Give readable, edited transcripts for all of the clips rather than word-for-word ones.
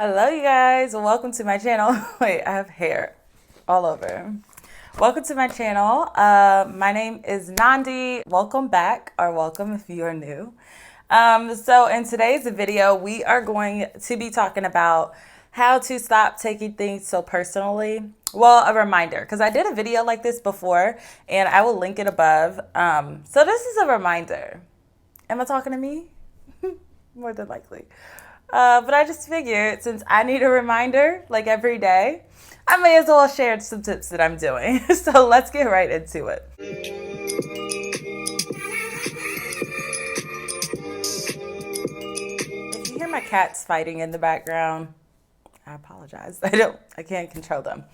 Hello, you guys. Welcome to my channel. Wait, I have hair all over. Welcome to my channel. My name is Nandi. Welcome back, or welcome if you are new. So in today's video, we are going to be talking about how to stop taking things so personally. Well, a reminder, because I did a video like this before, and I will link it above. So this is a reminder. Am I talking to me? More than likely. But I just figured since I need a reminder like every day, I may as well share some tips that I'm doing. So let's get right into it. If you hear my cats fighting in the background, I apologize. I can't control them.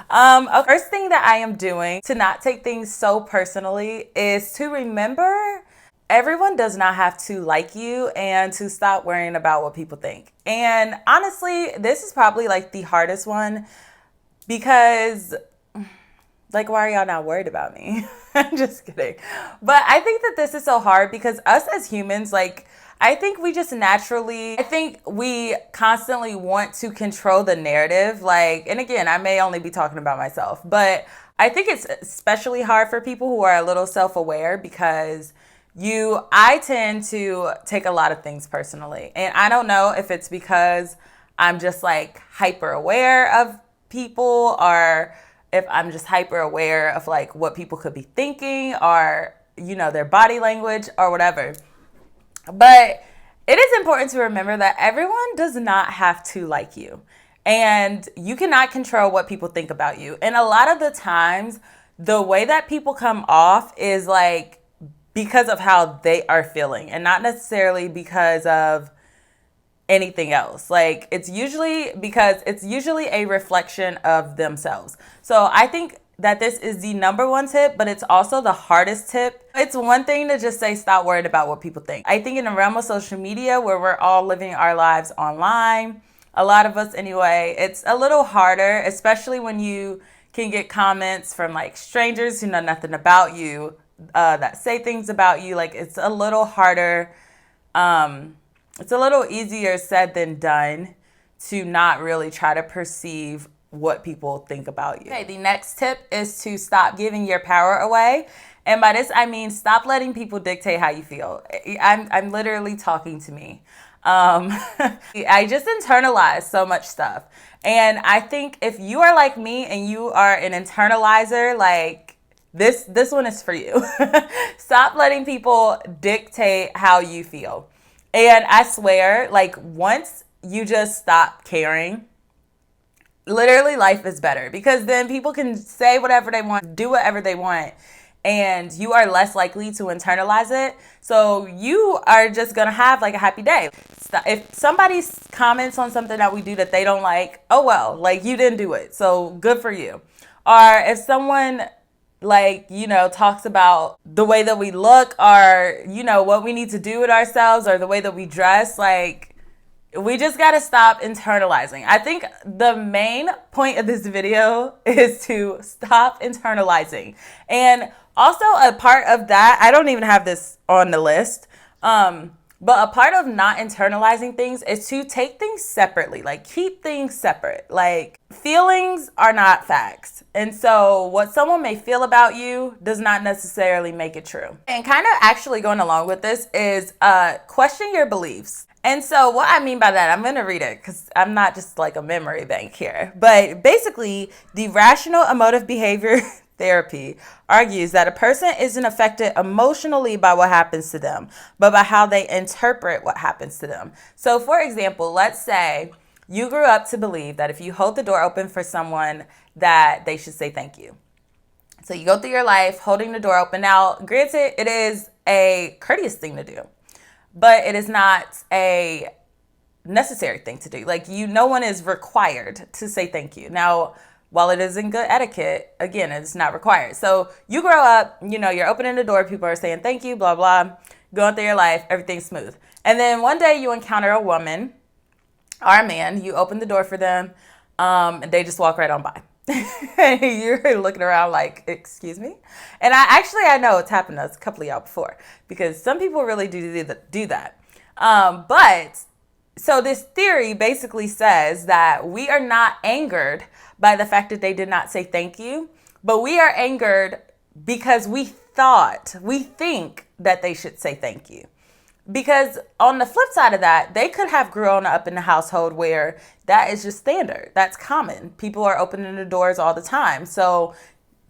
First thing that I am doing to not take things so personally is to remember everyone does not have to like you and to stop worrying about what people think. And honestly, this is probably like the hardest one because like, why are y'all not worried about me? I'm just kidding. But I think that this is so hard because us as humans, like, I think we constantly want to control the narrative. Like, and again, I may only be talking about myself, but I think it's especially hard for people who are a little self-aware because I tend to take a lot of things personally. And I don't know if it's because I'm just like hyper aware of people or if I'm just hyper aware of like what people could be thinking or, their body language or whatever. But it is important to remember that everyone does not have to like you. And you cannot control what people think about you. And a lot of the times, the way that people come off is like, because of how they are feeling and not necessarily because of anything else. Like it's usually a reflection of themselves. So I think that this is the number one tip, but it's also the hardest tip. It's one thing to just say, stop worrying about what people think. I think in the realm of social media where we're all living our lives online, a lot of us anyway, it's a little harder, especially when you can get comments from like strangers who know nothing about you, that say things about you. Like it's a little harder. It's a little easier said than done to not really try to perceive what people think about you. Okay, the next tip is to stop giving your power away. And by this, I mean, stop letting people dictate how you feel. I'm literally talking to me. I just internalize so much stuff. And I think if you are like me and you are an internalizer, like, this one is for you. Stop letting people dictate how you feel. And I swear, like once you just stop caring, literally life is better because then people can say whatever they want, do whatever they want, and you are less likely to internalize it. So you are just going to have like a happy day. If somebody comments on something that we do that they don't like, oh well, like you didn't do it. So good for you. Or if someone talks about the way that we look or, what we need to do with ourselves or the way that we dress, like, we just got to stop internalizing. I think the main point of this video is to stop internalizing. And also a part of that, I don't even have this on the list, but a part of not internalizing things is to take things separately, like keep things separate. Like feelings are not facts. And so what someone may feel about you does not necessarily make it true. And kind of actually going along with this is question your beliefs. And so what I mean by that, I'm going to read it because I'm not just like a memory bank here. But basically, the rational emotive behavior therapy argues that a person isn't affected emotionally by what happens to them, but by how they interpret what happens to them. So for example, let's say you grew up to believe that if you hold the door open for someone that they should say thank you. So you go through your life holding the door open. Now, granted, it is a courteous thing to do, but it is not a necessary thing to do. Like no one is required to say thank you. Now, while it is in good etiquette, again, it's not required. So you grow up, you're opening the door, people are saying thank you, blah, blah, going through your life, everything's smooth. And then one day you encounter a woman or a man, you open the door for them, and they just walk right on by. You're looking around like, excuse me? And I know it's happened to us, a couple of y'all before, because some people really do that. But So this theory basically says that we are not angered by the fact that they did not say thank you, but we are angered because we think that they should say thank you. Because on the flip side of that, they could have grown up in a household where that is just standard. That's common. People are opening the doors all the time. So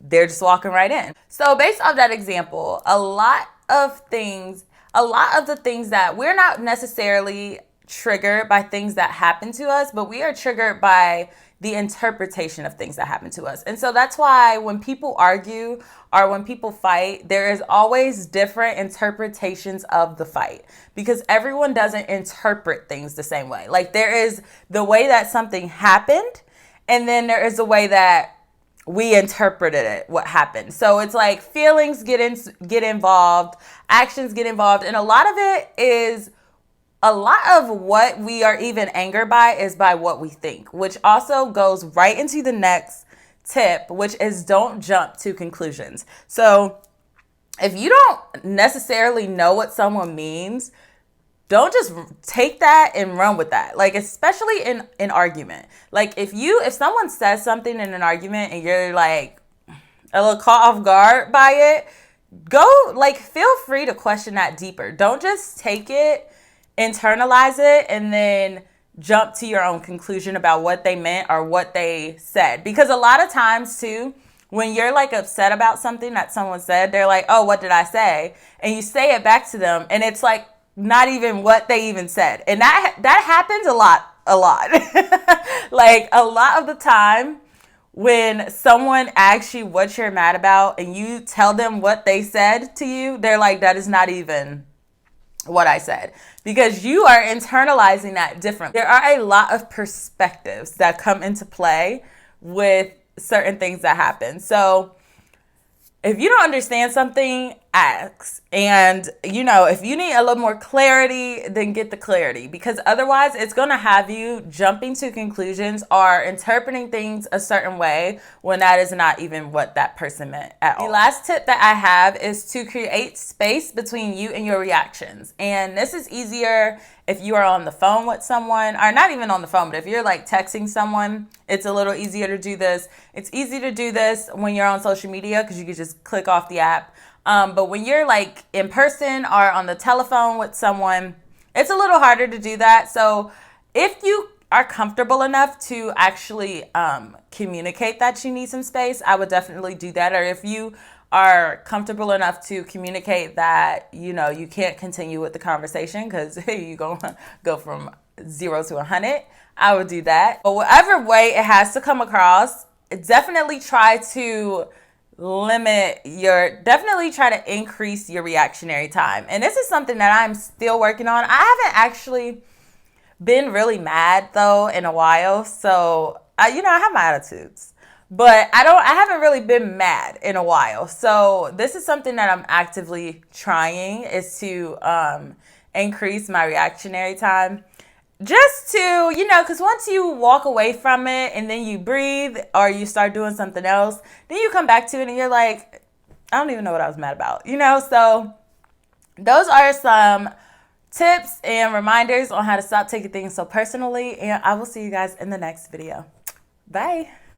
they're just walking right in. So based off that example, a lot of the things that we're not necessarily triggered by things that happen to us, but we are triggered by the interpretation of things that happen to us. And so that's why when people argue or when people fight, there is always different interpretations of the fight, because everyone doesn't interpret things the same way. Like, there is the way that something happened, and then there is the way that we interpreted it, what happened. So it's like feelings get involved, actions get involved, and a lot of what we are even angered by is by what we think, which also goes right into the next tip, which is don't jump to conclusions. So if you don't necessarily know what someone means, don't just take that and run with that. Like, especially in an argument. Like, if someone says something in an argument and you're like a little caught off guard by it, feel free to question that deeper. Don't just take it, internalize it, and then jump to your own conclusion about what they meant or what they said. Because a lot of times too, when you're like upset about something that someone said, they're like, oh, what did I say? And you say it back to them, and it's like not even what they even said. And that happens a lot. Like, a lot of the time when someone asks you what you're mad about and you tell them what they said to you, they're like, that is not even what I said, because you are internalizing that differently. There are a lot of perspectives that come into play with certain things that happen. So if you don't understand something, ask. And, if you need a little more clarity, then get the clarity, because otherwise it's going to have you jumping to conclusions or interpreting things a certain way when that is not even what that person meant at all. The last tip that I have is to create space between you and your reactions. And this is easier if you are on the phone with someone, or not even on the phone, but if you're like texting someone, it's a little easier to do this. It's easy to do this when you're on social media because you can just click off the app. But when you're like in person or on the telephone with someone, it's a little harder to do that. So if you are comfortable enough to actually communicate that you need some space, I would definitely do that. Or if you are comfortable enough to communicate that, you can't continue with the conversation because you're going to go from 0 to 100, I would do that. But whatever way it has to come across, definitely try to increase your reactionary time. And this is something that I'm still working on. I haven't actually been really mad though in a while. So I have my attitudes, but I haven't really been mad in a while. So this is something that I'm actively trying, is to increase my reactionary time. Just to, because once you walk away from it and then you breathe or you start doing something else, then you come back to it and you're like, I don't even know what I was mad about, So those are some tips and reminders on how to stop taking things so personally. And I will see you guys in the next video. Bye.